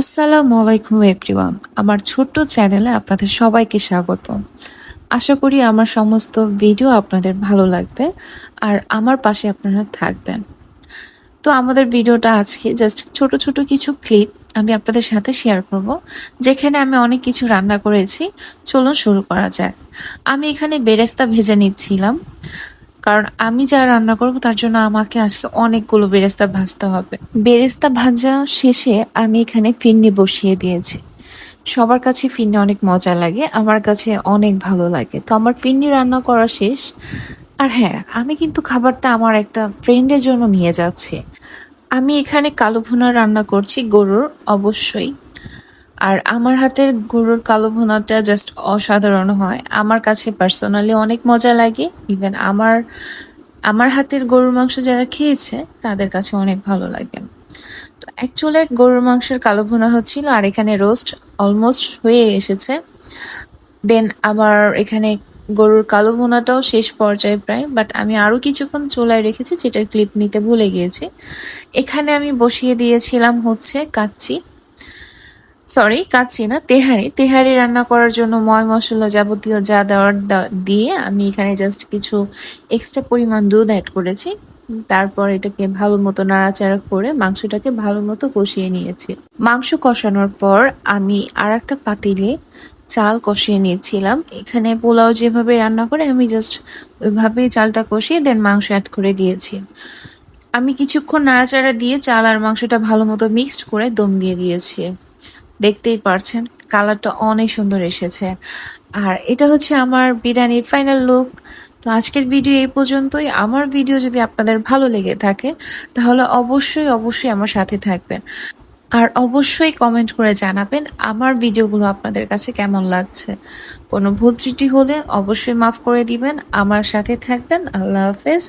আসসালামু আলাইকুম এভরিওয়ান। আমার ছোট্ট চ্যানেলে আপনাদের সবাইকে স্বাগত। আশা করি আমার সমস্ত ভিডিও আপনাদের ভালো লাগবে আর আমার পাশে আপনারা থাকবেন। তো আমাদের ভিডিওটা আজকে জাস্ট ছোট ছোট কিছু ক্লিপ আমি আপনাদের সাথে শেয়ার করব, যেখানে আমি অনেক কিছু রান্না করেছি। চলুন শুরু করা যাক। আমি এখানে বেরেস্তা ভেজে নিচ্ছিলাম, কারণ আমি যা রান্না করব তার জন্য আমাকে আজকে অনেকগুলো বেরেস্তা ভাজতে হবে। বেরেস্তা ভাজা শেষে আমি এখানে ফিরনি বসিয়ে দিয়েছি। সবার কাছে ফিরনি অনেক মজা লাগে, আমার কাছে অনেক ভালো লাগে। তো আমার ফিরনি রান্না করা শেষ। আর হ্যাঁ, আমি কিন্তু খাবারটা আমার একটা ফ্রেন্ডের জন্য নিয়ে যাচ্ছি। আমি এখানে কালো ভুনা রান্না করছি গরুর, অবশ্যই। আর আমার হাতের গরুর কালো ভুনাটা জাস্ট অসাধারণ হয়, আমার কাছে পার্সোনালি অনেক মজা লাগে। ইভেন আমার আমার হাতের গরুর মাংস যারা খেয়েছে তাদের কাছে অনেক ভালো লাগে। তো অ্যাকচুয়ালি গরুর মাংসের কালো ভুনা হচ্ছিল, আর এখানে রোস্ট অলমোস্ট হয়ে এসেছে। দেন আবার এখানে গরুর কালো ভুনাটাও শেষ পর্যায়ে প্রায়, বাট আমি আরো কিছুক্ষণ চুলায় রেখেছি, যেটার ক্লিপ নিতে ভুলে গিয়েছি। এখানে আমি বসিয়ে দিয়েছিলাম হচ্ছে কাচ্চি না, তেহারি। তেহারি রান্না করার জন্য ময় মশলা যাবতীয় যা দেওয়ার দিয়ে আমি এখানে জাস্ট কিছু এক্সট্রা পরিমাণ দুধ অ্যাড করেছি। তারপর এটাকে ভালো মতো নাড়াচাড়া করে মাংসটাকে ভালো মতো কষিয়ে নিয়েছি। মাংস কষানোর পর আমি আর একটা পাতিলে চাল কষিয়ে নিয়েছিলাম। এখানে পোলাও যেভাবে রান্না করে আমি জাস্ট ওইভাবেই চালটা কষিয়ে দেন মাংস অ্যাড করে দিয়েছি। আমি কিছুক্ষণ নাড়াচাড়া দিয়ে চাল আর মাংসটা ভালো মতো মিক্সড করে দম দিয়ে দিয়েছি। দেখতেই পারছেন কালারটা অনেক সুন্দর এসেছে। আর এটা হচ্ছে আমার বিরিয়ানির ফাইনাল লুক। তো আজকের ভিডিও এই পর্যন্তই। আমার ভিডিও যদি আপনাদের ভালো লেগে থাকে তাহলে অবশ্যই অবশ্যই আমার সাথে থাকবেন। আর অবশ্যই কমেন্ট করে জানাবেন আমার ভিডিওগুলো আপনাদের কাছে কেমন লাগছে। কোনো ভুল ত্রুটি হলে অবশ্যই মাফ করে দিবেন। আমার সাথে থাকবেন। আল্লাহ হাফেজ।